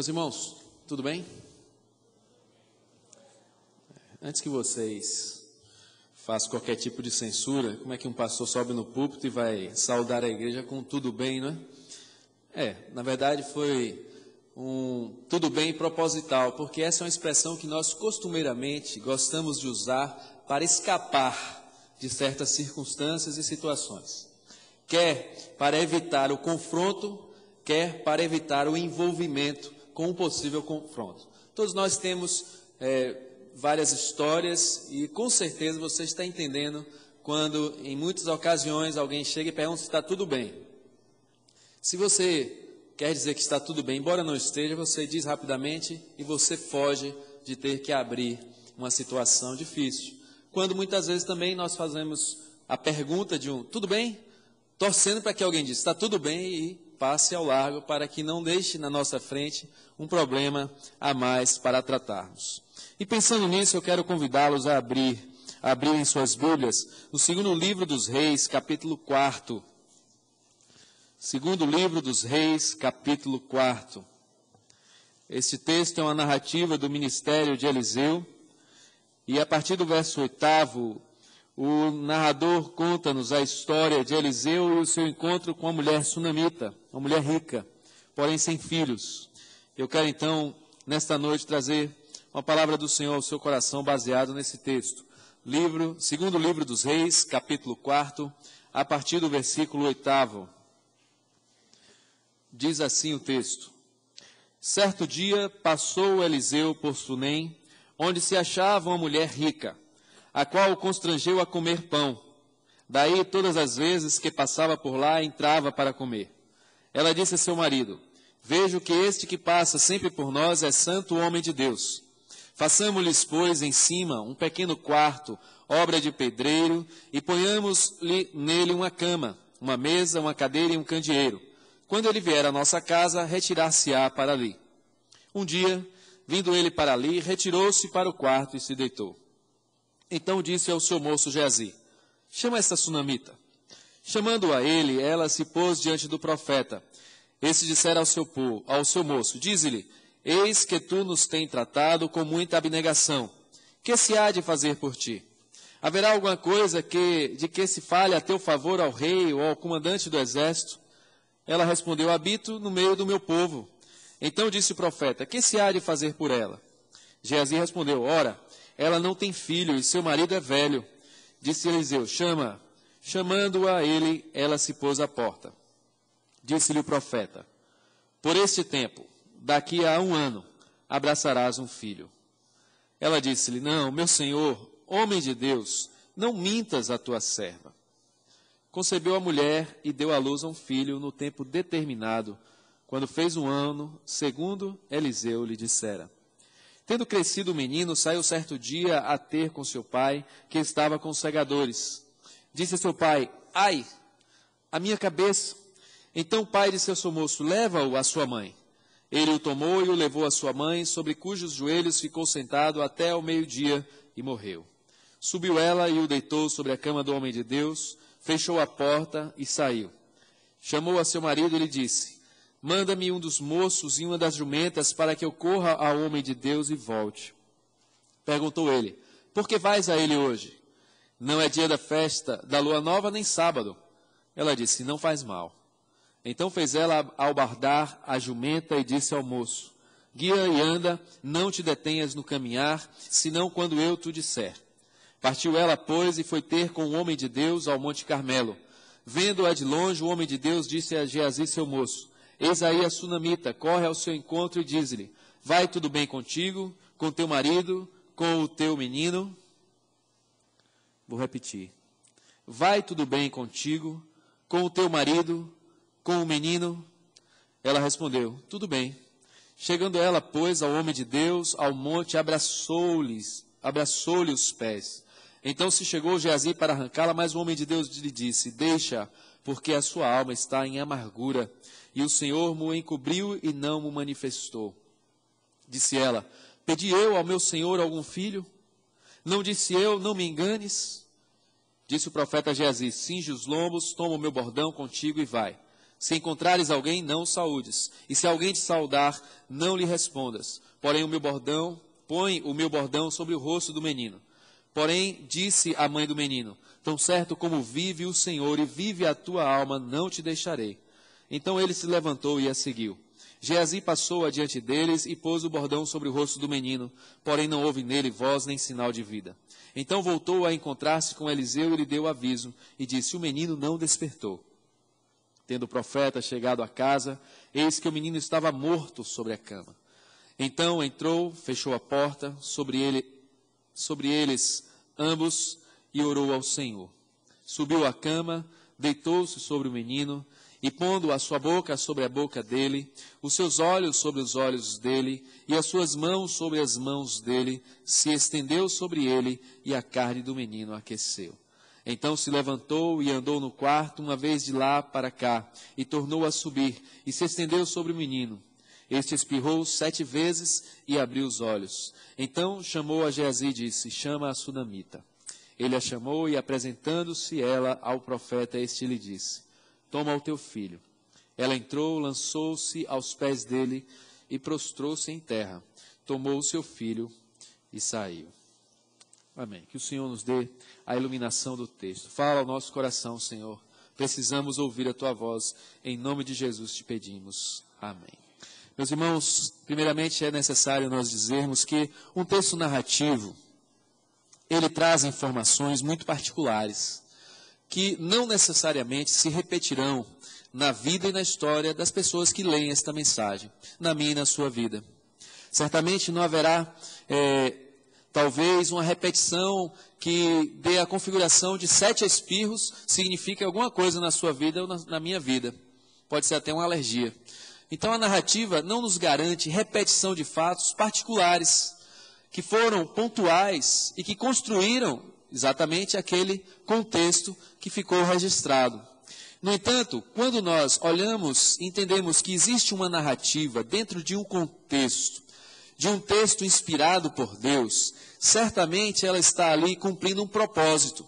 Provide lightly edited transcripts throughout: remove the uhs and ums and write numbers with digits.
Meus irmãos, tudo bem? Antes que vocês façam qualquer tipo de censura, como é que um pastor sobe no púlpito e vai saudar a igreja com tudo bem, não é? Na verdade foi um tudo bem proposital, porque essa é uma expressão que nós costumeiramente gostamos de usar para escapar de certas circunstâncias e situações. Quer para evitar o confronto, quer para evitar o envolvimento com um possível confronto. Todos nós temos várias histórias e com certeza você está entendendo quando em muitas ocasiões alguém chega e pergunta se está tudo bem. Se você quer dizer que está tudo bem, embora não esteja, você diz rapidamente e você foge de ter que abrir uma situação difícil. Quando muitas vezes também nós fazemos a pergunta de tudo bem? Torcendo para que alguém diga, está tudo bem e passe ao largo para que não deixe na nossa frente um problema a mais para tratarmos. E pensando nisso, eu quero convidá-los a abrirem suas Bíblias no segundo livro dos Reis, capítulo 4. Segundo livro dos Reis, capítulo 4. Este texto é uma narrativa do ministério de Eliseu, e a partir do verso 8º, o narrador conta-nos a história de Eliseu e o seu encontro com uma mulher sunamita, uma mulher rica, porém sem filhos. Eu quero então, nesta noite, trazer uma palavra do Senhor ao seu coração baseado nesse texto. Segundo livro dos Reis, capítulo 4, a partir do versículo 8º. Diz assim o texto: Certo dia passou Eliseu por Sunem, onde se achava uma mulher rica, a qual o constrangeu a comer pão. Daí, todas as vezes que passava por lá, entrava para comer. Ela disse a seu marido: Vejo que este que passa sempre por nós é santo homem de Deus. Façamos-lhes, pois, em cima um pequeno quarto, obra de pedreiro, e ponhamos-lhe nele uma cama, uma mesa, uma cadeira e um candeeiro. Quando ele vier à nossa casa, retirar-se-á para ali. Um dia, vindo ele para ali, retirou-se para o quarto e se deitou. Então disse ao seu moço Geazi: Chama esta sunamita. Chamando-o a ele, ela se pôs diante do profeta. Esse dissera ao seu moço: Dize-lhe: Eis que tu nos tens tratado com muita abnegação. Que se há de fazer por ti? Haverá alguma coisa de que se fale a teu favor ao rei ou ao comandante do exército? Ela respondeu: Habito no meio do meu povo. Então disse o profeta: Que se há de fazer por ela? Geazi respondeu: Ora, ela não tem filho e seu marido é velho. Disse Eliseu: Chama. Chamando-a ele, ela se pôs à porta. Disse-lhe o profeta: Por este tempo, daqui a 1 ano, abraçarás um filho. Ela disse-lhe: Não, meu senhor, homem de Deus, não mintas a tua serva. Concebeu a mulher e deu à luz a um filho no tempo determinado, quando fez 1 ano, segundo Eliseu lhe dissera. Tendo crescido o menino, saiu certo dia a ter com seu pai, que estava com os segadores. Disse a seu pai: Ai, a minha cabeça! Então o pai disse ao seu moço: Leva-o à sua mãe. Ele o tomou e o levou à sua mãe, sobre cujos joelhos ficou sentado até ao meio-dia e morreu. Subiu ela e o deitou sobre a cama do homem de Deus, fechou a porta e saiu. Chamou a seu marido e lhe disse: Manda-me um dos moços e uma das jumentas para que eu corra ao homem de Deus e volte. Perguntou ele: Por que vais a ele hoje? Não é dia da festa da lua nova nem sábado. Ela disse: Não faz mal. Então fez ela albardar a jumenta e disse ao moço: Guia e anda, não te detenhas no caminhar, senão quando eu te disser. Partiu ela, pois, e foi ter com o homem de Deus ao Monte Carmelo. Vendo-a de longe, o homem de Deus disse a Geazi, seu moço: Eis aí a sunamita, corre ao seu encontro e diz-lhe: Vai tudo bem contigo, com teu marido, com o teu menino? Vou repetir. Vai tudo bem contigo, com o teu marido, com o menino? Ela respondeu: Tudo bem. Chegando ela, pois, ao homem de Deus, ao monte, abraçou-lhe os pés. Então se chegou Geazi para arrancá-la, mas o homem de Deus lhe disse: Deixa, porque a sua alma está em amargura, e o Senhor mo encobriu e não mo manifestou. Disse ela: Pedi eu ao meu Senhor algum filho? Não disse eu: Não me enganes? Disse o profeta Geazi: Cinge os lombos, toma o meu bordão contigo e vai. Se encontrares alguém, não o saúdes. E se alguém te saudar, não lhe respondas. Põe o meu bordão sobre o rosto do menino. Porém, disse a mãe do menino: tão certo como vive o Senhor e vive a tua alma, não te deixarei. Então ele se levantou e a seguiu. Geazi passou adiante deles e pôs o bordão sobre o rosto do menino, porém não houve nele voz nem sinal de vida. Então voltou a encontrar-se com Eliseu e lhe deu aviso, e disse: o menino não despertou. Tendo o profeta chegado à casa, eis que o menino estava morto sobre a cama. Então entrou, fechou a porta sobre eles ambos e orou ao Senhor. Subiu à cama, deitou-se sobre o menino, e pondo a sua boca sobre a boca dele, os seus olhos sobre os olhos dele, e as suas mãos sobre as mãos dele, se estendeu sobre ele, e a carne do menino aqueceu. Então se levantou e andou no quarto, uma vez de lá para cá, e tornou a subir, e se estendeu sobre o menino. Este espirrou 7 vezes e abriu os olhos. Então chamou a Geazi e disse: chama a sunamita. Ele a chamou e, apresentando-se ela ao profeta, este lhe disse: toma o teu filho. Ela entrou, lançou-se aos pés dele e prostrou-se em terra. Tomou o seu filho e saiu. Amém. Que o Senhor nos dê a iluminação do texto. Fala ao nosso coração, Senhor. Precisamos ouvir a tua voz. Em nome de Jesus te pedimos. Amém. Meus irmãos, primeiramente é necessário nós dizermos que um texto narrativo, ele traz informações muito particulares, que não necessariamente se repetirão na vida e na história das pessoas que leem esta mensagem, na minha e na sua vida. Certamente não haverá, talvez, uma repetição que dê a configuração de 7 espirros, signifique alguma coisa na sua vida ou na minha vida. Pode ser até uma alergia. Então a narrativa não nos garante repetição de fatos particulares, que foram pontuais e que construíram exatamente aquele contexto que ficou registrado. No entanto, quando nós olhamos e entendemos que existe uma narrativa dentro de um contexto, de um texto inspirado por Deus, certamente ela está ali cumprindo um propósito.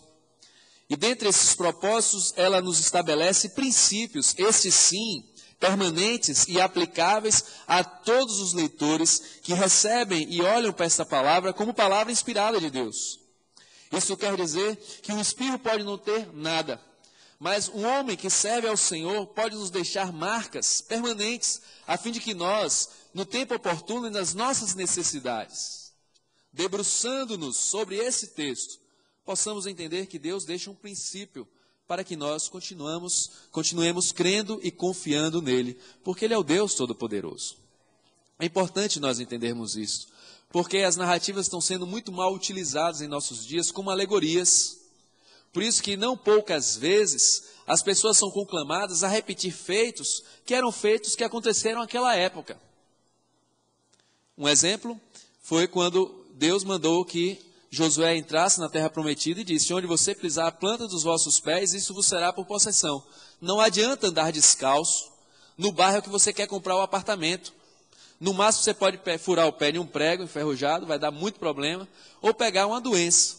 E dentre esses propósitos, ela nos estabelece princípios, estes sim, permanentes e aplicáveis a todos os leitores que recebem e olham para essa palavra como palavra inspirada de Deus. Isso quer dizer que um espírito pode não ter nada, mas um homem que serve ao Senhor pode nos deixar marcas permanentes, a fim de que nós, no tempo oportuno e nas nossas necessidades, debruçando-nos sobre esse texto, possamos entender que Deus deixa um princípio para que nós continuemos crendo e confiando nele, porque ele é o Deus Todo-Poderoso. É importante nós entendermos isso, porque as narrativas estão sendo muito mal utilizadas em nossos dias como alegorias. Por isso que não poucas vezes as pessoas são conclamadas a repetir feitos que aconteceram naquela época. Um exemplo foi quando Deus mandou que Josué entrasse na terra prometida e disse: onde você pisar a planta dos vossos pés, isso vos será por possessão. Não adianta andar descalço no bairro que você quer comprar o apartamento. No máximo você pode furar o pé de um prego enferrujado, vai dar muito problema, ou pegar uma doença.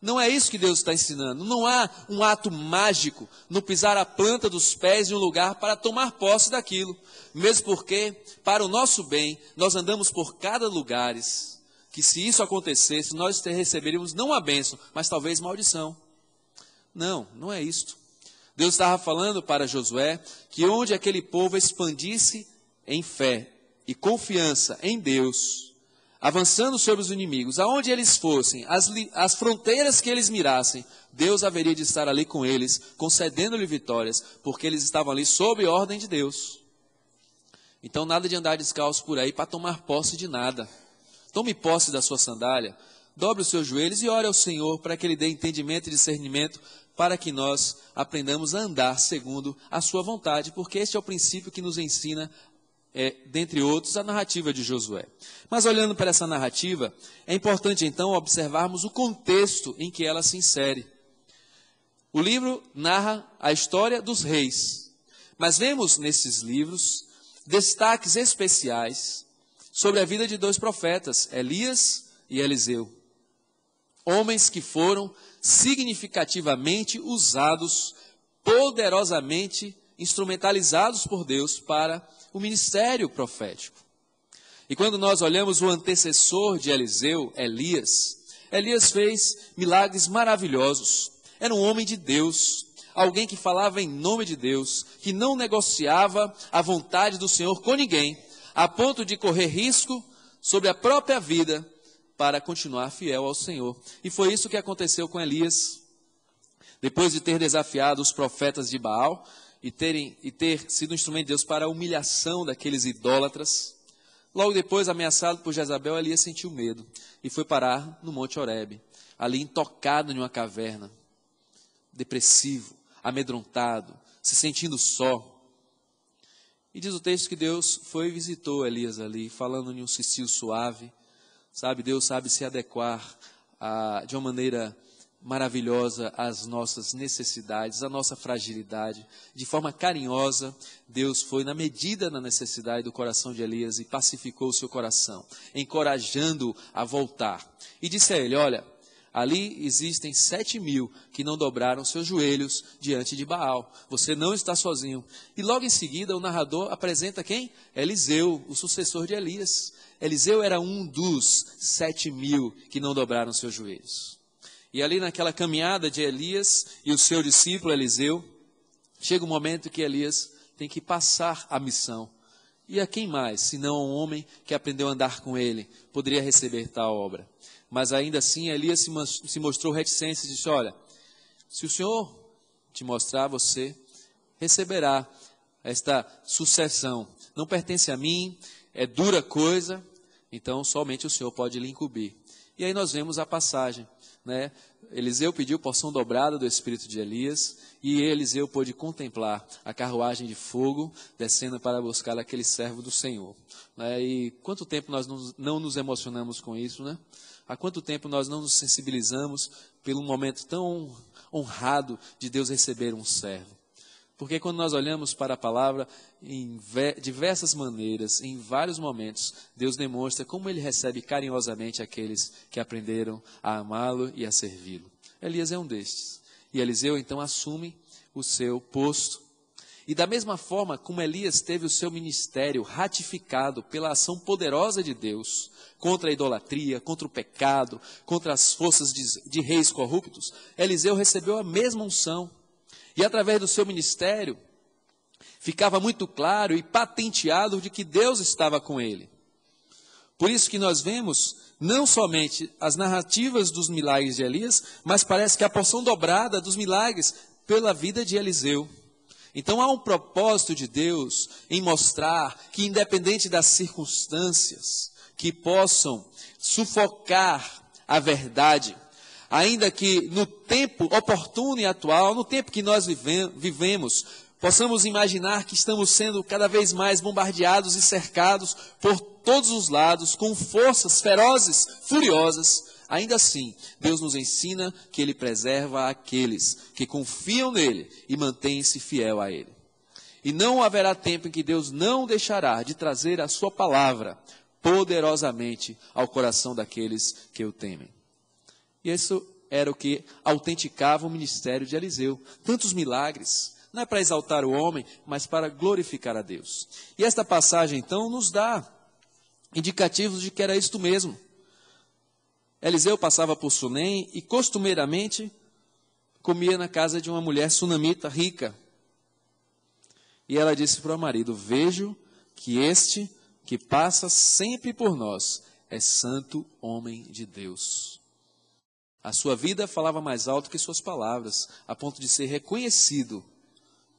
Não é isso que Deus está ensinando. Não há um ato mágico no pisar a planta dos pés de um lugar para tomar posse daquilo. Mesmo porque, para o nosso bem, nós andamos por cada lugar que, se isso acontecesse, nós receberíamos não a bênção, mas talvez maldição. Não, não é isto. Deus estava falando para Josué que onde aquele povo expandisse em fé e confiança em Deus, avançando sobre os inimigos, aonde eles fossem, as fronteiras que eles mirassem, Deus haveria de estar ali com eles, concedendo-lhe vitórias, porque eles estavam ali sob ordem de Deus. Então nada de andar descalço por aí para tomar posse de nada. Tome posse da sua sandália, dobre os seus joelhos e ore ao Senhor para que Ele dê entendimento e discernimento, para que nós aprendamos a andar segundo a sua vontade, porque este é o princípio que nos ensina, dentre outros, a narrativa de Josué. Mas olhando para essa narrativa, é importante então observarmos o contexto em que ela se insere. O livro narra a história dos reis, mas vemos nesses livros destaques especiais sobre a vida de 2 profetas, Elias e Eliseu. Homens que foram significativamente usados poderosamente instrumentalizados por Deus para o ministério profético. E quando nós olhamos o antecessor de Eliseu, Elias fez milagres maravilhosos. Era um homem de Deus, alguém que falava em nome de Deus, que não negociava a vontade do Senhor com ninguém, a ponto de correr risco sobre a própria vida para continuar fiel ao Senhor. E foi isso que aconteceu com Elias. Depois de ter desafiado os profetas de Baal e ter sido instrumento de Deus para a humilhação daqueles idólatras, logo depois, ameaçado por Jezabel, Elias sentiu medo e foi parar no Monte Horebe, ali intocado em uma caverna, depressivo, amedrontado, se sentindo só. E diz o texto que Deus foi e visitou Elias ali, falando em um cicio suave. Sabe, Deus sabe se adequar de uma maneira maravilhosa às nossas necessidades, à nossa fragilidade. De forma carinhosa, Deus foi na medida da necessidade do coração de Elias e pacificou o seu coração, encorajando-o a voltar. E disse a ele, olha, ali existem 7.000 que não dobraram seus joelhos diante de Baal. Você não está sozinho. E logo em seguida o narrador apresenta quem? Eliseu, o sucessor de Elias. Eliseu era um dos 7.000 que não dobraram seus joelhos. E ali naquela caminhada de Elias e o seu discípulo Eliseu, chega um momento que Elias tem que passar a missão. E a quem mais, senão um homem que aprendeu a andar com ele, poderia receber tal obra? Mas ainda assim Elias se mostrou reticente e disse, olha, se o Senhor te mostrar, você receberá esta sucessão. Não pertence a mim, é dura coisa, então somente o Senhor pode lhe incumbir. E aí nós vemos a passagem, né? Eliseu pediu porção dobrada do espírito de Elias e Eliseu pôde contemplar a carruagem de fogo descendo para buscar aquele servo do Senhor, né? E quanto tempo nós não nos emocionamos com isso, né? Há quanto tempo nós não nos sensibilizamos pelo momento tão honrado de Deus receber um servo? Porque quando nós olhamos para a palavra, em diversas maneiras, em vários momentos, Deus demonstra como Ele recebe carinhosamente aqueles que aprenderam a amá-lo e a servi-lo. Elias é um destes. E Eliseu então assume o seu posto. E da mesma forma como Elias teve o seu ministério ratificado pela ação poderosa de Deus, contra a idolatria, contra o pecado, contra as forças de reis corruptos, Eliseu recebeu a mesma unção. E através do seu ministério, ficava muito claro e patenteado de que Deus estava com ele. Por isso que nós vemos não somente as narrativas dos milagres de Elias, mas parece que a porção dobrada dos milagres pela vida de Eliseu. Então há um propósito de Deus em mostrar que, independente das circunstâncias que possam sufocar a verdade, ainda que no tempo oportuno e atual, no tempo que nós vivemos, possamos imaginar que estamos sendo cada vez mais bombardeados e cercados por todos os lados, com forças ferozes, furiosas, ainda assim, Deus nos ensina que Ele preserva aqueles que confiam nele e mantêm-se fiel a Ele. E não haverá tempo em que Deus não deixará de trazer a sua palavra poderosamente ao coração daqueles que o temem. E isso era o que autenticava o ministério de Eliseu. Tantos milagres, não é para exaltar o homem, mas para glorificar a Deus. E esta passagem, então, nos dá indicativos de que era isto mesmo. Eliseu passava por Sunem e costumeiramente comia na casa de uma mulher sunamita rica. E ela disse para o marido, vejo que este que passa sempre por nós é santo homem de Deus. A sua vida falava mais alto que suas palavras, a ponto de ser reconhecido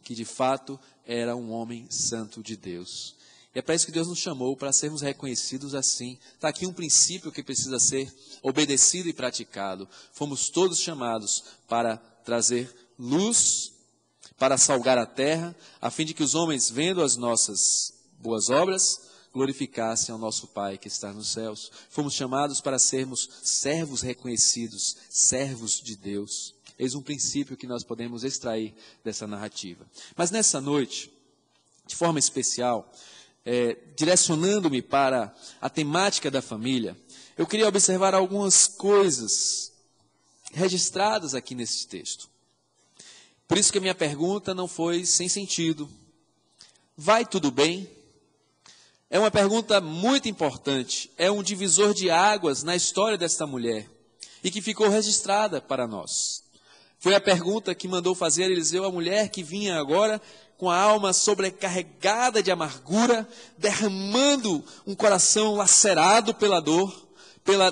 que de fato era um homem santo de Deus. E é para isso que Deus nos chamou, para sermos reconhecidos assim. Está aqui um princípio que precisa ser obedecido e praticado. Fomos todos chamados para trazer luz, para salgar a terra, a fim de que os homens, vendo as nossas boas obras, glorificassem ao nosso Pai que está nos céus. Fomos chamados para sermos servos reconhecidos, servos de Deus. Eis um princípio que nós podemos extrair dessa narrativa. Mas nessa noite, de forma especial, direcionando-me para a temática da família, eu queria observar algumas coisas registradas aqui nesse texto. Por isso que a minha pergunta não foi sem sentido. Vai tudo bem? É uma pergunta muito importante, é um divisor de águas na história desta mulher e que ficou registrada para nós. Foi a pergunta que mandou fazer Eliseu a mulher que vinha agora com a alma sobrecarregada de amargura, derramando um coração lacerado pela dor, pela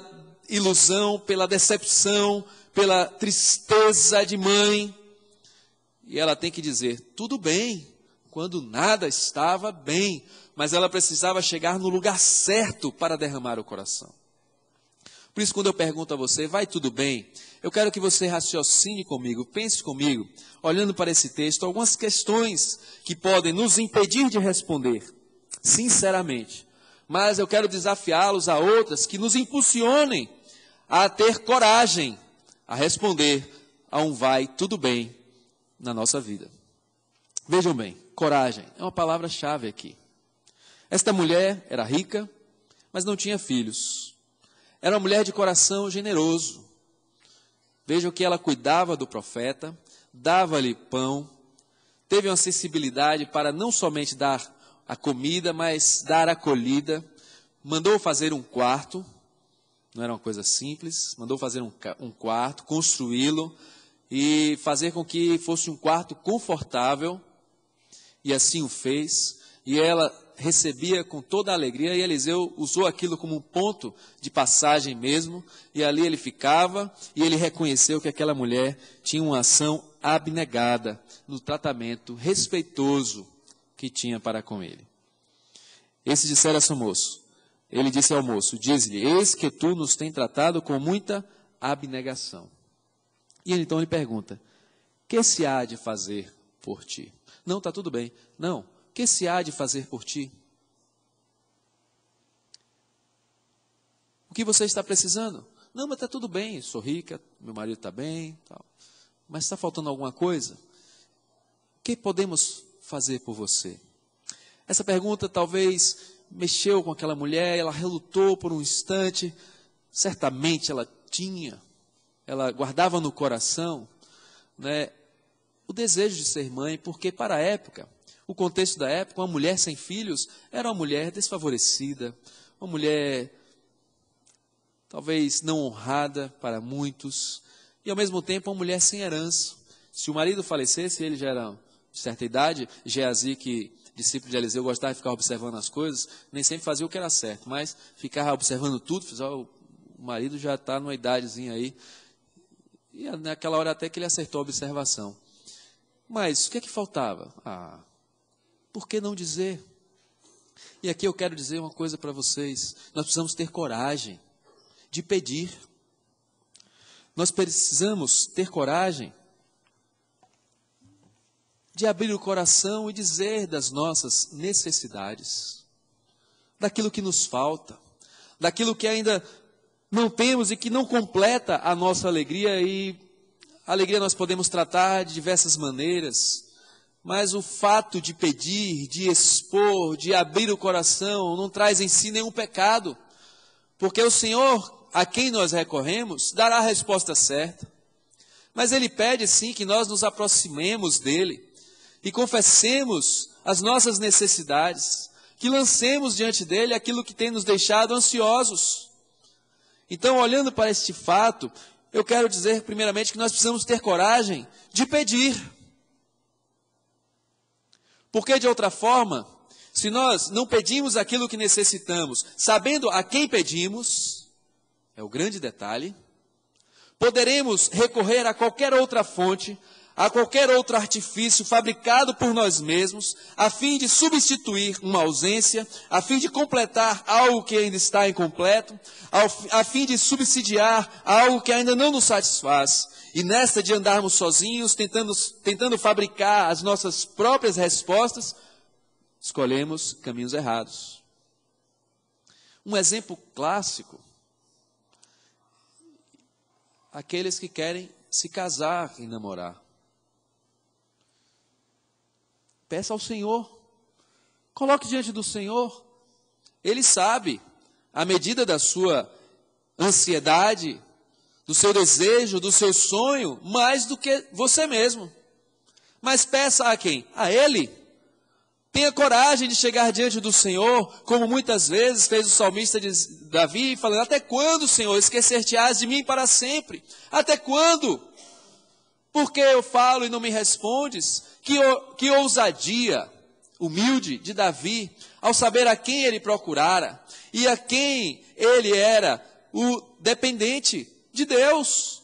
ilusão, pela decepção, pela tristeza de mãe. E ela tem que dizer, tudo bem, quando nada estava bem, mas ela precisava chegar no lugar certo para derramar o coração. Por isso, quando eu pergunto a você, vai tudo bem? Eu quero que você raciocine comigo, pense comigo, olhando para esse texto, algumas questões que podem nos impedir de responder, sinceramente. Mas eu quero desafiá-los a outras que nos impulsionem a ter coragem a responder a um vai tudo bem na nossa vida. Vejam bem, coragem é uma palavra-chave aqui. Esta mulher era rica, mas não tinha filhos. Era uma mulher de coração generoso. Vejam que ela cuidava do profeta, dava-lhe pão, teve uma sensibilidade para não somente dar a comida, mas dar acolhida. Mandou fazer um quarto, não era uma coisa simples, mandou fazer um quarto, construí-lo e fazer com que fosse um quarto confortável, e assim o fez, e ela recebia com toda a alegria, e Eliseu usou aquilo como um ponto de passagem mesmo, e ali ele ficava, e ele reconheceu que aquela mulher tinha uma ação abnegada no tratamento respeitoso que tinha para com ele. Esse dissera ao moço, ele disse ao moço, diz-lhe, eis que tu nos tem tratado com muita abnegação. E ele então lhe pergunta, que se há de fazer por ti? Não, está tudo bem. Não, o que se há de fazer por ti? O que você está precisando? Não, mas está tudo bem, sou rica, meu marido está bem, tal. Mas está faltando alguma coisa? O que podemos fazer por você? Essa pergunta talvez mexeu com aquela mulher, ela relutou por um instante, certamente ela guardava no coração, né, o desejo de ser mãe, porque para a época, o contexto da época, uma mulher sem filhos era uma mulher desfavorecida, uma mulher talvez não honrada para muitos, e ao mesmo tempo uma mulher sem herança. Se o marido falecesse, ele já era de certa idade, Geazi, que discípulo de Eliseu, gostava de ficar observando as coisas, nem sempre fazia o que era certo, mas ficava observando tudo, o marido já está numa idadezinha aí, e naquela hora até que ele acertou a observação. Mas o que é que faltava? Por que não dizer? E aqui eu quero dizer uma coisa para vocês, nós precisamos ter coragem de pedir. Nós precisamos ter coragem de abrir o coração e dizer das nossas necessidades, daquilo que nos falta, daquilo que ainda não temos e que não completa a nossa alegria. E a alegria nós podemos tratar de diversas maneiras, mas o fato de pedir, de expor, de abrir o coração, não traz em si nenhum pecado, porque o Senhor, a quem nós recorremos, dará a resposta certa. Mas Ele pede sim que nós nos aproximemos dEle e confessemos as nossas necessidades, que lancemos diante dEle aquilo que tem nos deixado ansiosos. Então, olhando para este fato, eu quero dizer primeiramente que nós precisamos ter coragem de pedir. Porque de outra forma, se nós não pedimos aquilo que necessitamos, sabendo a quem pedimos, é o grande detalhe, poderemos recorrer a qualquer outra fonte, a qualquer outro artifício fabricado por nós mesmos, a fim de substituir uma ausência, a fim de completar algo que ainda está incompleto, a fim de subsidiar algo que ainda não nos satisfaz. E nesta de andarmos sozinhos, tentando fabricar as nossas próprias respostas, escolhemos caminhos errados. Um exemplo clássico, aqueles que querem se casar e namorar. Peça ao Senhor, coloque diante do Senhor, Ele sabe a medida da sua ansiedade, do seu desejo, do seu sonho, mais do que você mesmo. Mas peça a quem? A Ele. Tenha coragem de chegar diante do Senhor, como muitas vezes fez o salmista Davi, falando: até quando, Senhor, esquecer-te-ás de mim para sempre? Até quando? Porque eu falo e não me respondes? Que ousadia humilde de Davi, ao saber a quem ele procurara, e a quem ele era o dependente de Deus.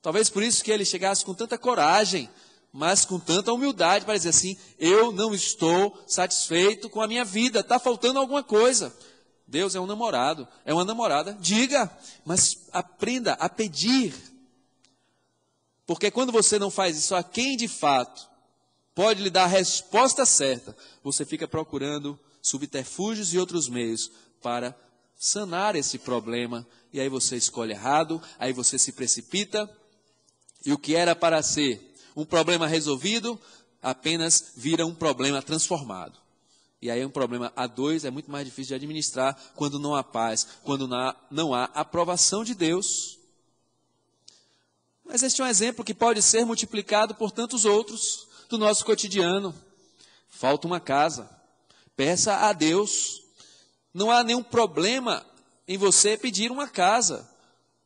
Talvez por isso que ele chegasse com tanta coragem, mas com tanta humildade para dizer assim: eu não estou satisfeito com a minha vida, está faltando alguma coisa. Deus é um namorado, é uma namorada, diga, mas aprenda a pedir. Porque quando você não faz isso a quem de fato pode lhe dar a resposta certa, você fica procurando subterfúgios e outros meios para sanar esse problema, e aí você escolhe errado, aí você se precipita, e o que era para ser um problema resolvido, apenas vira um problema transformado. E aí um problema a dois é muito mais difícil de administrar quando não há paz, quando não há aprovação de Deus. Mas este é um exemplo que pode ser multiplicado por tantos outros do nosso cotidiano. Falta uma casa, peça a Deus. Não há nenhum problema em você pedir uma casa.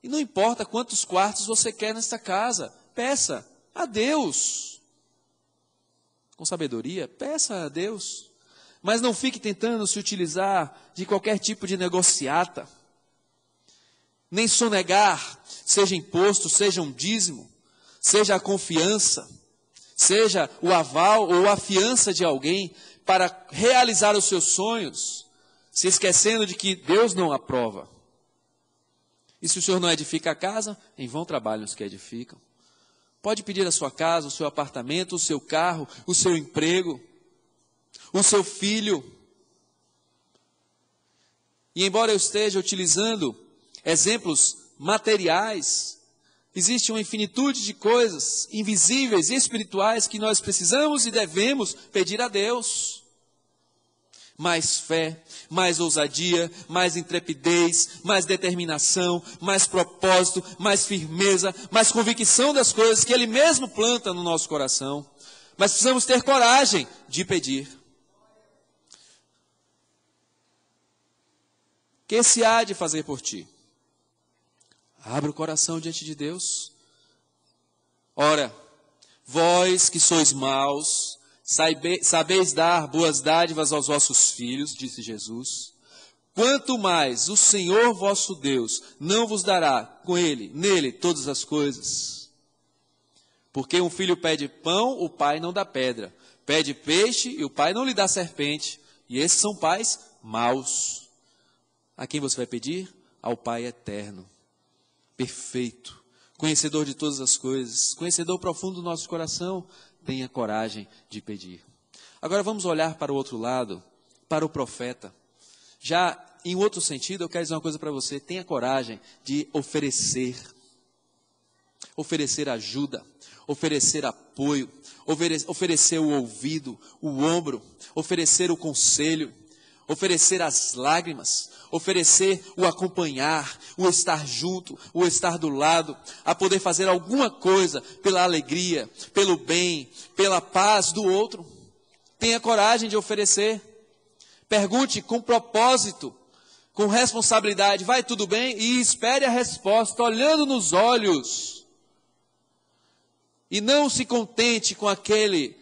E não importa quantos quartos você quer nesta casa, peça a Deus. Com sabedoria, peça a Deus. Mas não fique tentando se utilizar de qualquer tipo de negociata. Nem sonegar, seja imposto, seja um dízimo, seja a confiança, seja o aval ou a fiança de alguém para realizar os seus sonhos, se esquecendo de que Deus não aprova. E se o senhor não edifica a casa, em vão trabalham os que edificam. Pode pedir a sua casa, o seu apartamento, o seu carro, o seu emprego, o seu filho. E embora eu esteja utilizando exemplos materiais, existe uma infinitude de coisas invisíveis e espirituais que nós precisamos e devemos pedir a Deus. Mais fé, mais ousadia, mais intrepidez, mais determinação, mais propósito, mais firmeza, mais convicção das coisas que Ele mesmo planta no nosso coração. Mas precisamos ter coragem de pedir. Que se há de fazer por ti? Abra o coração diante de Deus. Ora, vós que sois maus, sabeis dar boas dádivas aos vossos filhos, disse Jesus. Quanto mais o Senhor vosso Deus não vos dará com nele todas as coisas. Porque um filho pede pão, o pai não dá pedra. Pede peixe e o pai não lhe dá serpente. E esses são pais maus. A quem você vai pedir? Ao Pai eterno, perfeito, conhecedor de todas as coisas, conhecedor profundo do nosso coração. Tenha coragem de pedir. Agora vamos olhar para o outro lado, para o profeta. Já em outro sentido, eu quero dizer uma coisa para você: tenha coragem de oferecer ajuda, oferecer apoio, oferecer o ouvido, o ombro, oferecer o conselho, oferecer as lágrimas, oferecer o acompanhar, o estar junto, o estar do lado, a poder fazer alguma coisa pela alegria, pelo bem, pela paz do outro. Tenha coragem de oferecer. Pergunte com propósito, com responsabilidade: vai tudo bem? E espere a resposta, olhando nos olhos. E não se contente com aquele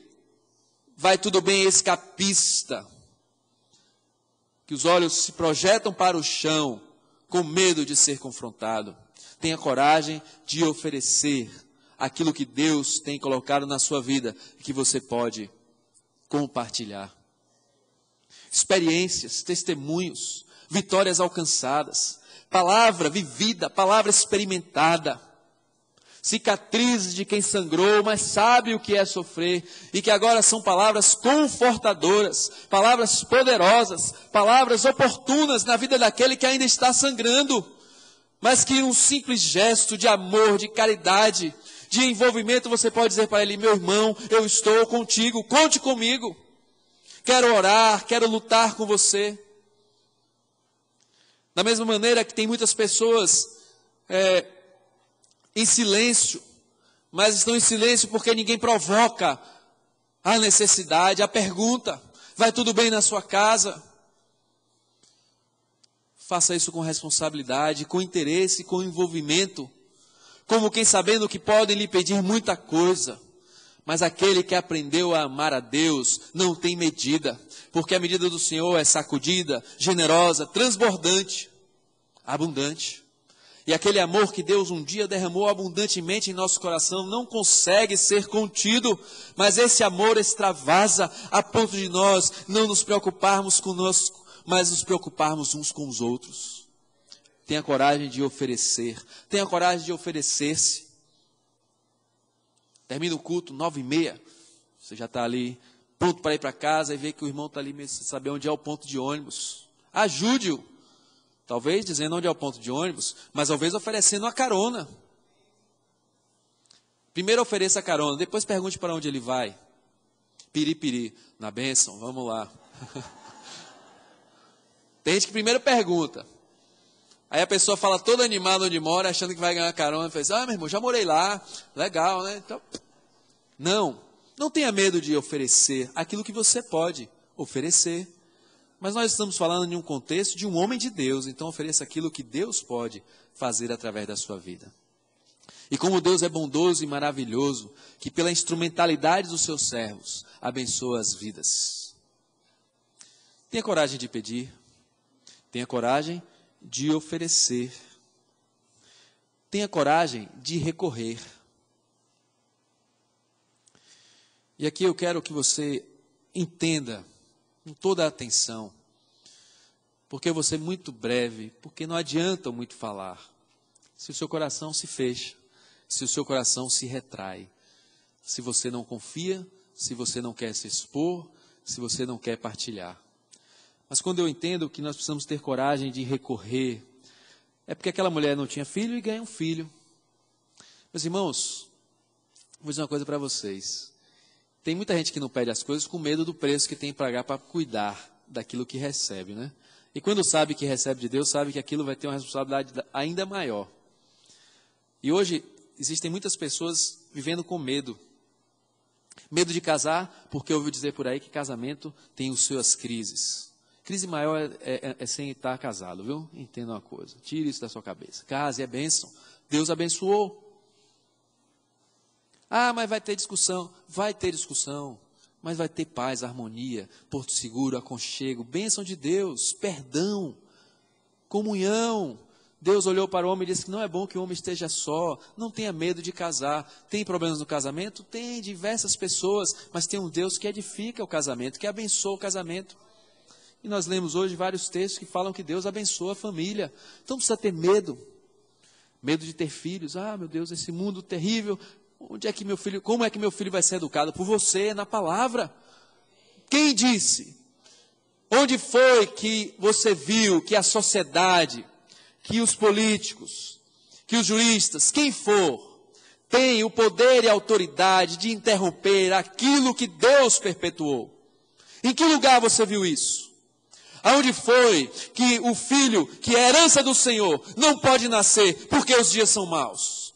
vai tudo bem escapista, que os olhos se projetam para o chão, com medo de ser confrontado. Tenha coragem de oferecer aquilo que Deus tem colocado na sua vida, que você pode compartilhar. Experiências, testemunhos, vitórias alcançadas, palavra vivida, palavra experimentada, cicatrizes de quem sangrou, mas sabe o que é sofrer, e que agora são palavras confortadoras, palavras poderosas, palavras oportunas na vida daquele que ainda está sangrando, mas que um simples gesto de amor, de caridade, de envolvimento, você pode dizer para ele: meu irmão, eu estou contigo, conte comigo, quero orar, quero lutar com você. Da mesma maneira que tem muitas pessoas em silêncio, mas estão em silêncio porque ninguém provoca a necessidade, a pergunta: vai tudo bem na sua casa? Faça isso com responsabilidade, com interesse, com envolvimento, como quem sabendo que podem lhe pedir muita coisa. Mas aquele que aprendeu a amar a Deus não tem medida, porque a medida do Senhor é sacudida, generosa, transbordante, abundante. E aquele amor que Deus um dia derramou abundantemente em nosso coração não consegue ser contido, mas esse amor extravasa a ponto de nós não nos preocuparmos conosco, mas nos preocuparmos uns com os outros. Tenha coragem de oferecer, tenha coragem de oferecer-se. Termina o culto, 9h30, você já está ali pronto para ir para casa e vê que o irmão está ali mesmo sem saber onde é o ponto de ônibus. Ajude-o, talvez dizendo onde é o ponto de ônibus, mas talvez oferecendo a carona. Primeiro ofereça a carona, depois pergunte para onde ele vai. Piripiri, na bênção, vamos lá. Tem gente que primeiro pergunta. Aí a pessoa fala toda animada onde mora, achando que vai ganhar carona. Faz, meu irmão, já morei lá, legal, né? Então, não tenha medo de oferecer aquilo que você pode oferecer. Mas nós estamos falando em um contexto de um homem de Deus, então ofereça aquilo que Deus pode fazer através da sua vida. E como Deus é bondoso e maravilhoso, que pela instrumentalidade dos seus servos, abençoa as vidas. Tenha coragem de pedir, tenha coragem de oferecer, tenha coragem de recorrer. E aqui eu quero que você entenda com toda a atenção, porque eu vou ser muito breve, porque não adianta muito falar, se o seu coração se fecha, se o seu coração se retrai, se você não confia, se você não quer se expor, se você não quer partilhar. Mas quando eu entendo que nós precisamos ter coragem de recorrer, é porque aquela mulher não tinha filho e ganha um filho. Meus irmãos, vou dizer uma coisa para vocês. Tem muita gente que não pede as coisas com medo do preço que tem que pagar para cuidar daquilo que recebe, né? E quando sabe que recebe de Deus, sabe que aquilo vai ter uma responsabilidade ainda maior. E hoje existem muitas pessoas vivendo com medo. Medo de casar, porque eu ouvi dizer por aí que casamento tem as suas crises. Crise maior é sem estar casado, viu? Entenda uma coisa, tire isso da sua cabeça. Case, é bênção. Deus abençoou. Ah, mas vai ter discussão. Vai ter discussão, mas vai ter paz, harmonia, porto seguro, aconchego, bênção de Deus, perdão, comunhão. Deus olhou para o homem e disse que não é bom que o homem esteja só, não tenha medo de casar. Tem problemas no casamento? Tem diversas pessoas, mas tem um Deus que edifica o casamento, que abençoa o casamento. E nós lemos hoje vários textos que falam que Deus abençoa a família. Então não precisa ter medo. Medo de ter filhos. Ah, meu Deus, esse mundo terrível. Onde é que meu filho, como é que meu filho vai ser educado? Por você, na palavra. Quem disse? Onde foi que você viu que a sociedade, que os políticos, que os juristas, quem for, tem o poder e a autoridade de interromper aquilo que Deus perpetuou? Em que lugar você viu isso? Aonde foi que o filho, que é herança do Senhor, não pode nascer porque os dias são maus?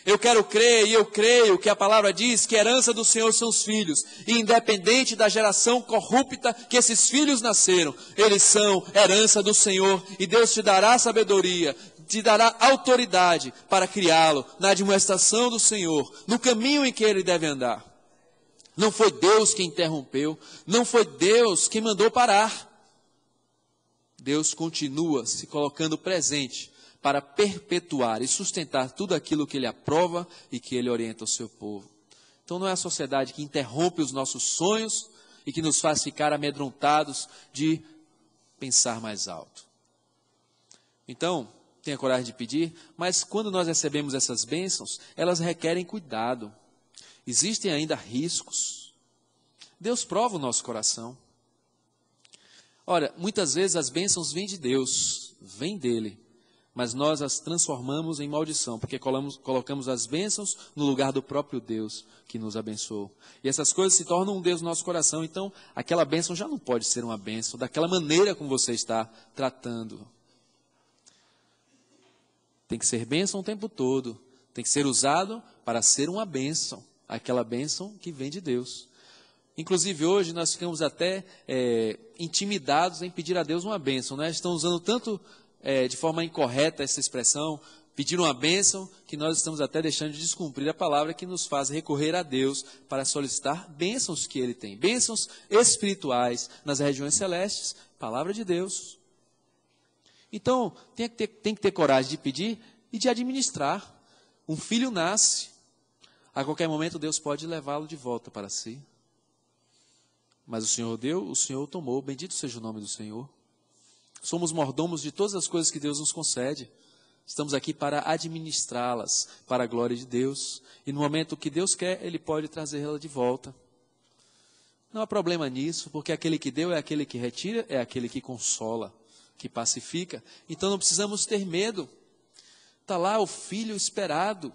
Eu quero crer e eu creio que a palavra diz que a herança do Senhor são os filhos. E independente da geração corrupta que esses filhos nasceram, eles são herança do Senhor. E Deus te dará sabedoria, te dará autoridade para criá-lo na admoestação do Senhor, no caminho em que ele deve andar. Não foi Deus quem interrompeu, não foi Deus quem mandou parar. Deus continua se colocando presente para perpetuar e sustentar tudo aquilo que Ele aprova e que Ele orienta o seu povo. Então não é a sociedade que interrompe os nossos sonhos e que nos faz ficar amedrontados de pensar mais alto. Então, tenha coragem de pedir, mas quando nós recebemos essas bênçãos, elas requerem cuidado. Existem ainda riscos. Deus prova o nosso coração. Ora, muitas vezes as bênçãos vêm de Deus, vêm dele, mas nós as transformamos em maldição, porque colocamos as bênçãos no lugar do próprio Deus que nos abençoou. E essas coisas se tornam um Deus no nosso coração, então aquela bênção já não pode ser uma bênção, daquela maneira como você está tratando. Tem que ser bênção o tempo todo, Tem que ser usado para ser uma bênção, aquela bênção que vem de Deus. Inclusive hoje nós ficamos até intimidados em pedir a Deus uma bênção, né? Estão usando tanto de forma incorreta essa expressão, pedir uma bênção, que nós estamos até deixando de descumprir a palavra que nos faz recorrer a Deus para solicitar bênçãos que Ele tem, bênçãos espirituais nas regiões celestes, palavra de Deus. Então, tem que ter coragem de pedir e de administrar. Um filho nasce, a qualquer momento Deus pode levá-lo de volta para si. Mas o Senhor deu, o Senhor tomou, bendito seja o nome do Senhor. Somos mordomos de todas as coisas que Deus nos concede. Estamos aqui para administrá-las para a glória de Deus. E no momento que Deus quer, Ele pode trazê-la de volta. Não há problema nisso, porque aquele que deu é aquele que retira, é aquele que consola, que pacifica. Então não precisamos ter medo. Está lá o filho esperado,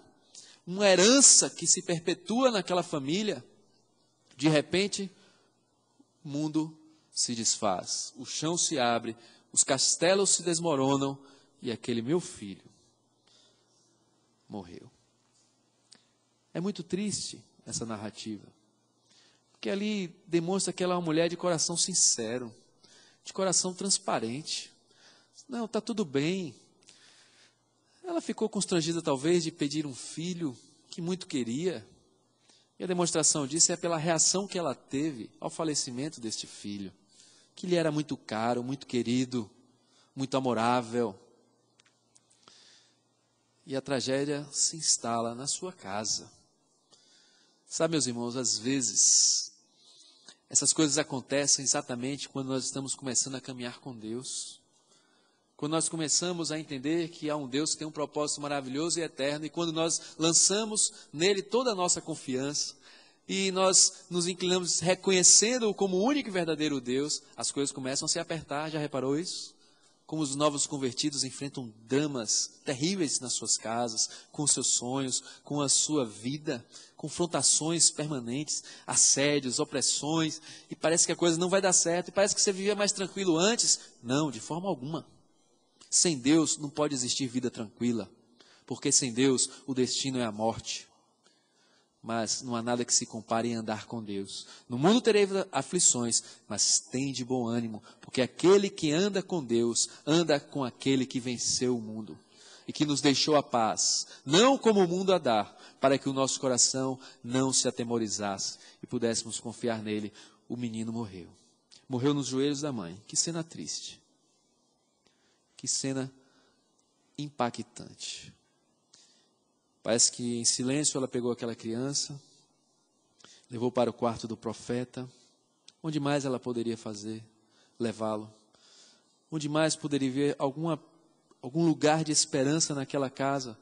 uma herança que se perpetua naquela família. De repente, o mundo se desfaz, o chão se abre, os castelos se desmoronam, e aquele meu filho morreu. É muito triste essa narrativa, porque ali demonstra que ela é uma mulher de coração sincero, de coração transparente. Não, está tudo bem. Ela ficou constrangida talvez de pedir um filho que muito queria, e a demonstração disso é pela reação que ela teve ao falecimento deste filho, que lhe era muito caro, muito querido, muito amorável. E a tragédia se instala na sua casa. Sabe, meus irmãos, às vezes, essas coisas acontecem exatamente quando nós estamos começando a caminhar com Deus. Quando nós começamos a entender que há um Deus que tem um propósito maravilhoso e eterno, e quando nós lançamos nele toda a nossa confiança, e nós nos inclinamos reconhecendo-o como o único e verdadeiro Deus, as coisas começam a se apertar. Já reparou isso? Como os novos convertidos enfrentam dramas terríveis nas suas casas, com os seus sonhos, com a sua vida, confrontações permanentes, assédios, opressões, e parece que a coisa não vai dar certo, e parece que você vivia mais tranquilo antes. Não, de forma alguma. Sem Deus não pode existir vida tranquila, porque sem Deus o destino é a morte. Mas não há nada que se compare em andar com Deus. No mundo tereis aflições, mas tem de bom ânimo, porque aquele que anda com Deus, anda com aquele que venceu o mundo, e que nos deixou a paz, não como o mundo a dar, para que o nosso coração não se atemorizasse, e pudéssemos confiar nele. O menino morreu. Morreu nos joelhos da mãe. Que cena triste. Que cena impactante. Parece que em silêncio ela pegou aquela criança, levou para o quarto do profeta. Onde mais ela poderia fazer? Levá-lo. Onde mais poderia ver algum lugar de esperança naquela casa,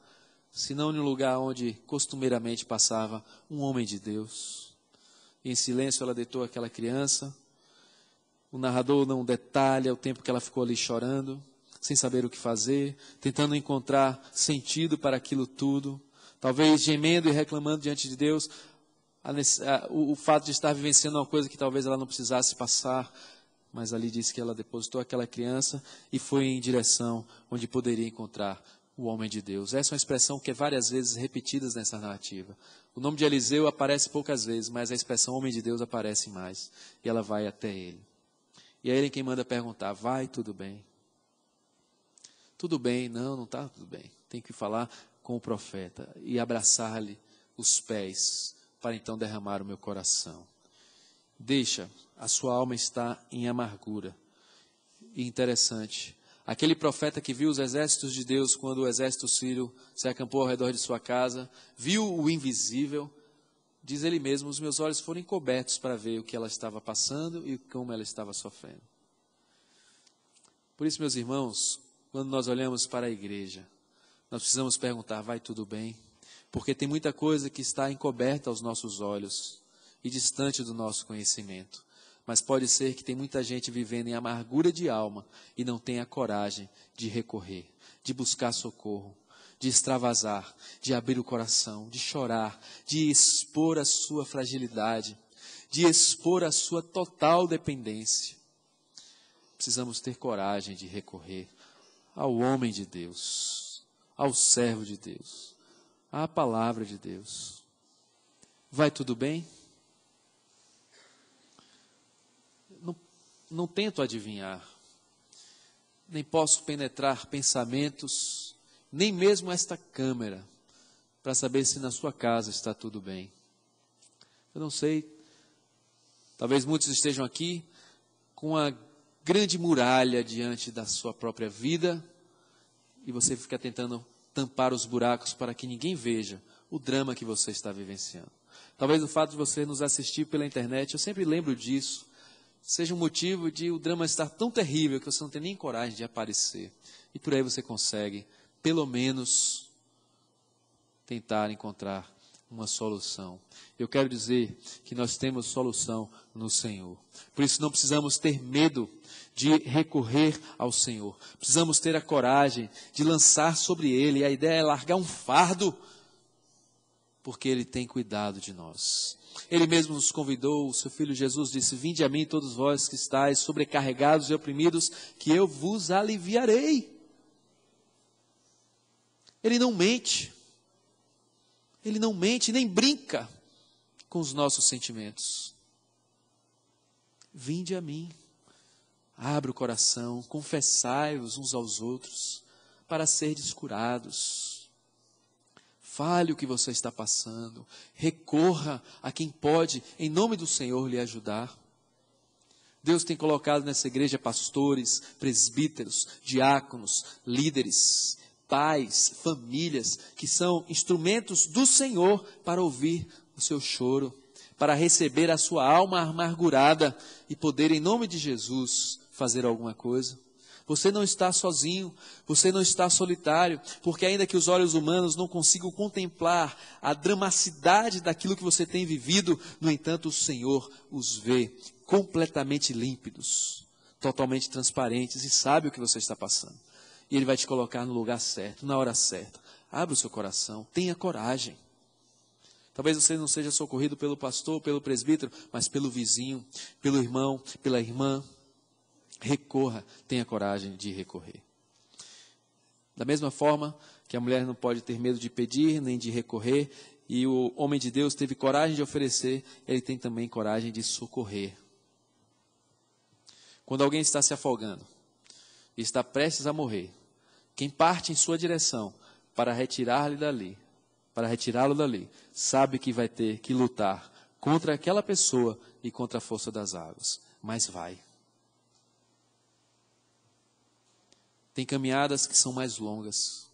se não no lugar onde costumeiramente passava um homem de Deus? E em silêncio ela deitou aquela criança. O narrador não detalha o tempo que ela ficou ali chorando, sem saber o que fazer, tentando encontrar sentido para aquilo tudo. Talvez gemendo e reclamando diante de Deus o fato de estar vivenciando uma coisa que talvez ela não precisasse passar. Mas ali diz que ela depositou aquela criança e foi em direção onde poderia encontrar o homem de Deus. Essa é uma expressão que é várias vezes repetida nessa narrativa. O nome de Eliseu aparece poucas vezes, mas a expressão homem de Deus aparece mais. E ela vai até ele. E é ele quem manda perguntar: vai, tudo bem? Tudo bem? Não está tudo bem. Tem que falar com o profeta e abraçar-lhe os pés, para então derramar o meu coração. Deixa, a sua alma está em amargura. E interessante, aquele profeta que viu os exércitos de Deus quando o exército sírio se acampou ao redor de sua casa, viu o invisível, diz ele mesmo: os meus olhos foram encobertos para ver o que ela estava passando e como ela estava sofrendo. Por isso, meus irmãos, quando nós olhamos para a igreja, nós precisamos perguntar: vai tudo bem? Porque tem muita coisa que está encoberta aos nossos olhos e distante do nosso conhecimento. Mas pode ser que tem muita gente vivendo em amargura de alma e não tenha coragem de recorrer, de buscar socorro, de extravasar, de abrir o coração, de chorar, de expor a sua fragilidade, de expor a sua total dependência. Precisamos ter coragem de recorrer ao homem de Deus, ao servo de Deus, à palavra de Deus. Vai tudo bem? Não tento adivinhar, nem posso penetrar pensamentos, nem mesmo esta câmera, para saber se na sua casa está tudo bem. Eu não sei, talvez muitos estejam aqui com a grande muralha diante da sua própria vida, e você fica tentando tampar os buracos para que ninguém veja o drama que você está vivenciando. Talvez o fato de você nos assistir pela internet, eu sempre lembro disso, seja um motivo de o drama estar tão terrível que você não tem nem coragem de aparecer. E por aí você consegue, pelo menos, tentar encontrar uma solução. Eu quero dizer que nós temos solução no Senhor. Por isso não precisamos ter medo de recorrer ao Senhor. Precisamos ter a coragem de lançar sobre Ele. A ideia é largar um fardo, porque Ele tem cuidado de nós. Ele mesmo nos convidou, o seu Filho Jesus disse: vinde a mim todos vós que estáis sobrecarregados e oprimidos, que eu vos aliviarei. Ele não mente. Ele não mente, nem brinca com os nossos sentimentos. Vinde a mim, abra o coração, confessai-vos uns aos outros, para serdes curados. Fale o que você está passando, recorra a quem pode, em nome do Senhor, lhe ajudar. Deus tem colocado nessa igreja pastores, presbíteros, diáconos, líderes, pais, famílias, que são instrumentos do Senhor para ouvir o seu choro, para receber a sua alma amargurada e poder, em nome de Jesus, fazer alguma coisa. Você não está sozinho, você não está solitário, porque ainda que os olhos humanos não consigam contemplar a dramaticidade daquilo que você tem vivido, no entanto o Senhor os vê completamente límpidos, totalmente transparentes e sabe o que você está passando. E Ele vai te colocar no lugar certo, na hora certa. Abra o seu coração, tenha coragem. Talvez você não seja socorrido pelo pastor, pelo presbítero, mas pelo vizinho, pelo irmão, pela irmã. Recorra, tenha coragem de recorrer. Da mesma forma que a mulher não pode ter medo de pedir, nem de recorrer, e o homem de Deus teve coragem de oferecer, ele tem também coragem de socorrer. Quando alguém está se afogando e está prestes a morrer, quem parte em sua direção para retirá-lo dali, sabe que vai ter que lutar contra aquela pessoa e contra a força das águas, mas vai. Tem caminhadas que são mais longas.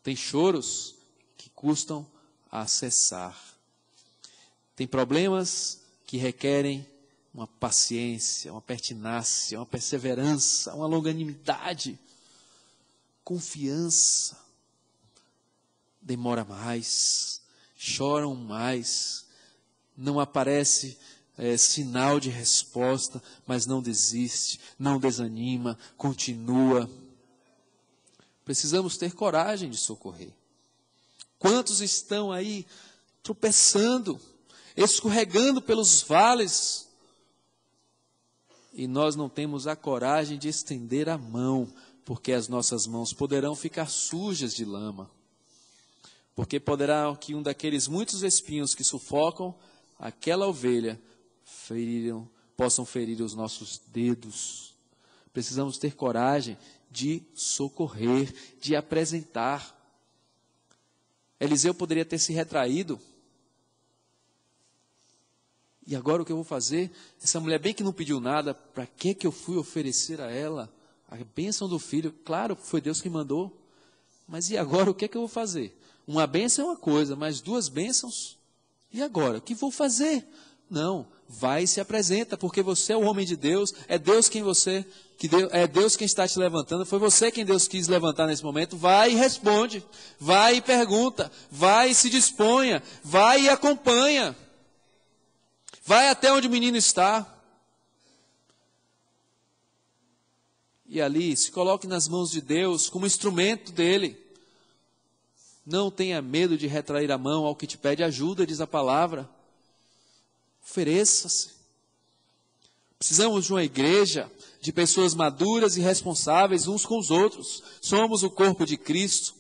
Tem choros que custam a acessar. Tem problemas que requerem uma paciência, uma pertinácia, uma perseverança, uma longanimidade, confiança. Demora mais, choram mais, não aparece sinal de resposta, mas não desiste, não desanima, continua. Precisamos ter coragem de socorrer. Quantos estão aí tropeçando, escorregando pelos vales, e nós não temos a coragem de estender a mão, porque as nossas mãos poderão ficar sujas de lama, porque poderá que um daqueles muitos espinhos que sufocam aquela ovelha possam ferir os nossos dedos. Precisamos ter coragem de socorrer, de apresentar. Eliseu poderia ter se retraído. E agora o que eu vou fazer? Essa mulher bem que não pediu nada, para que eu fui oferecer a ela a bênção do filho? Claro, foi Deus que mandou. Mas e agora o que eu vou fazer? Uma bênção é uma coisa, mas duas bênçãos? E agora? O que vou fazer? Não, vai e se apresenta, porque você é o homem de Deus, é Deus é Deus quem está te levantando, foi você quem Deus quis levantar nesse momento. Vai e responde, vai e pergunta, vai e se disponha, vai e acompanha, vai até onde o menino está. E ali, se coloque nas mãos de Deus como instrumento dele. Não tenha medo de retrair a mão ao que te pede ajuda, diz a palavra. Ofereça-se. Precisamos de uma igreja de pessoas maduras e responsáveis uns com os outros. Somos o corpo de Cristo.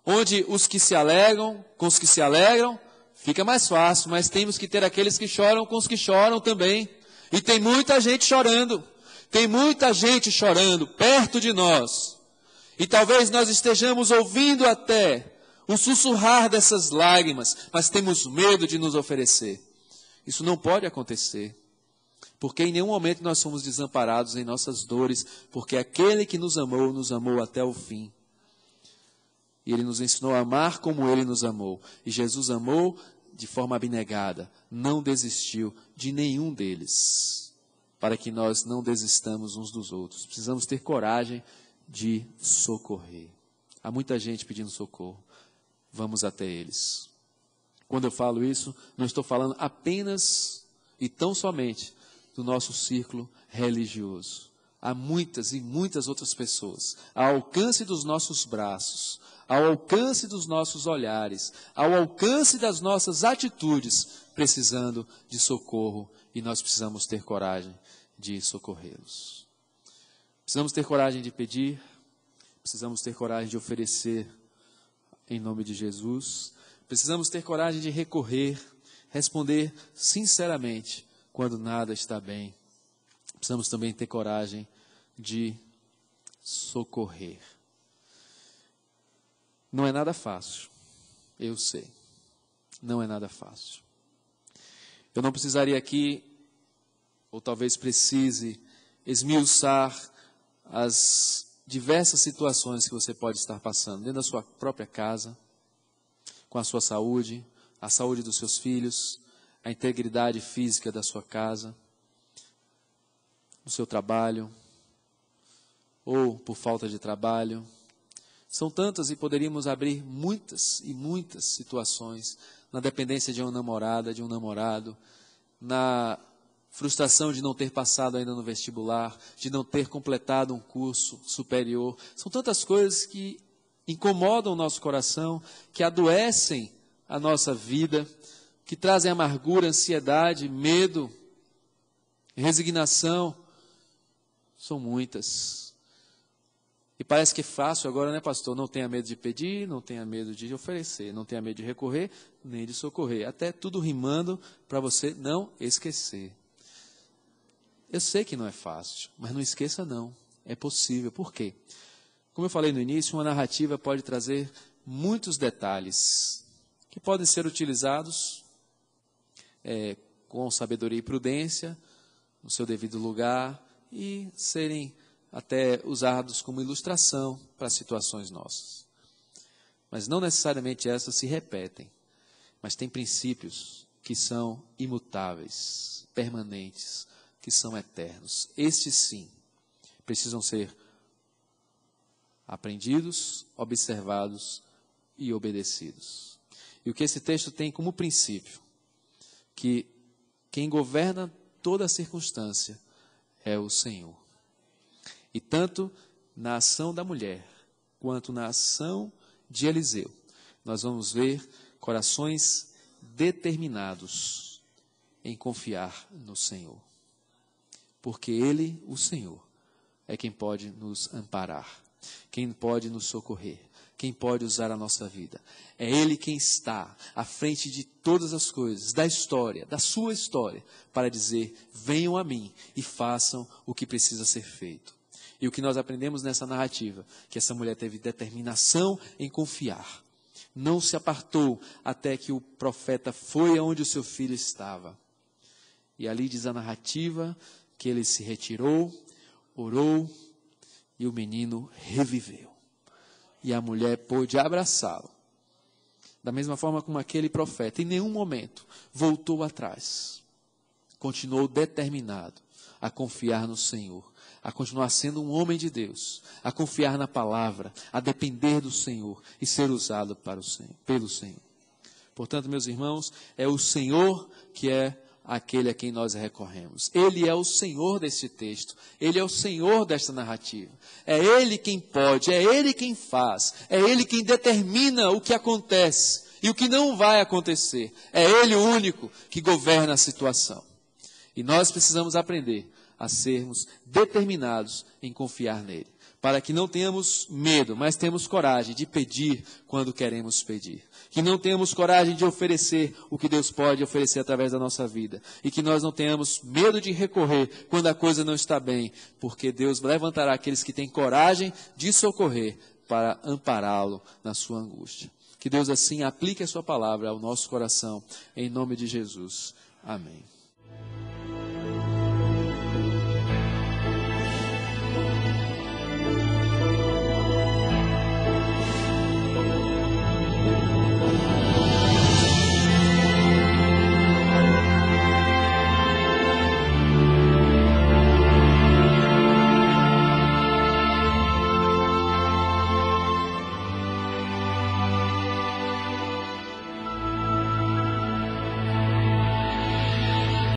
onde os que se alegram com os que se alegram, fica mais fácil, mas temos que ter aqueles que choram com os que choram também. E tem muita gente chorando, perto de nós. E talvez nós estejamos ouvindo até o sussurrar dessas lágrimas, mas temos medo de nos oferecer. Isso não pode acontecer, porque em nenhum momento nós somos desamparados em nossas dores, porque aquele que nos amou até o fim. E Ele nos ensinou a amar como Ele nos amou. E Jesus amou de forma abnegada, não desistiu de nenhum deles, para que nós não desistamos uns dos outros. Precisamos ter coragem de socorrer. Há muita gente pedindo socorro. Vamos até eles. Quando eu falo isso, não estou falando apenas e tão somente do nosso círculo religioso. Há muitas e muitas outras pessoas, ao alcance dos nossos braços, ao alcance dos nossos olhares, ao alcance das nossas atitudes, precisando de socorro, e nós precisamos ter coragem de socorrê-los. Precisamos ter coragem de pedir, precisamos ter coragem de oferecer em nome de Jesus, precisamos ter coragem de recorrer, responder sinceramente quando nada está bem. Precisamos também ter coragem de socorrer. Não é nada fácil, eu sei. Não é nada fácil. Eu não precisaria aqui, ou talvez precise, esmiuçar as diversas situações que você pode estar passando, dentro da sua própria casa, com a sua saúde, a saúde dos seus filhos, a integridade física da sua casa, no seu trabalho, ou por falta de trabalho. São tantas e poderíamos abrir muitas e muitas situações, na dependência de uma namorada, de um namorado, na frustração de não ter passado ainda no vestibular, de não ter completado um curso superior. São tantas coisas que incomodam o nosso coração, que adoecem a nossa vida, que trazem amargura, ansiedade, medo, resignação. São muitas. E parece que é fácil agora, né, pastor? Não tenha medo de pedir, não tenha medo de oferecer, não tenha medo de recorrer, nem de socorrer. Até tudo rimando para você não esquecer. Eu sei que não é fácil, mas não esqueça não. É possível. Por quê? Como eu falei no início, uma narrativa pode trazer muitos detalhes que podem ser utilizados com sabedoria e prudência, no seu devido lugar, e serem até usados como ilustração para situações nossas. Mas não necessariamente essas se repetem, mas tem princípios que são imutáveis, permanentes, que são eternos. Estes sim, precisam ser aprendidos, observados e obedecidos. E o que esse texto tem como princípio? Que quem governa toda a circunstância é o Senhor. E tanto na ação da mulher, quanto na ação de Eliseu, nós vamos ver corações determinados em confiar no Senhor. Porque Ele, o Senhor, é quem pode nos amparar, quem pode nos socorrer, quem pode usar a nossa vida. É Ele quem está à frente de todas as coisas, da história, da sua história, para dizer: venham a mim e façam o que precisa ser feito. E o que nós aprendemos nessa narrativa, que essa mulher teve determinação em confiar. Não se apartou até que o profeta foi aonde o seu filho estava. E ali diz a narrativa que ele se retirou, orou e o menino reviveu. E a mulher pôde abraçá-lo. Da mesma forma como aquele profeta, em nenhum momento voltou atrás. Continuou determinado a confiar no Senhor, a continuar sendo um homem de Deus, a confiar na palavra, a depender do Senhor e ser usado pelo Senhor. Portanto, meus irmãos, é o Senhor que é aquele a quem nós recorremos. Ele é o Senhor deste texto, Ele é o Senhor desta narrativa. É Ele quem pode, é Ele quem faz, é Ele quem determina o que acontece e o que não vai acontecer. É Ele o único que governa a situação. E nós precisamos aprender a sermos determinados em confiar nele, para que não tenhamos medo, mas temos coragem de pedir quando queremos pedir. Que não tenhamos coragem de oferecer o que Deus pode oferecer através da nossa vida. E que nós não tenhamos medo de recorrer quando a coisa não está bem, porque Deus levantará aqueles que têm coragem de socorrer para ampará-lo na sua angústia. Que Deus assim aplique a sua palavra ao nosso coração, em nome de Jesus. Amém.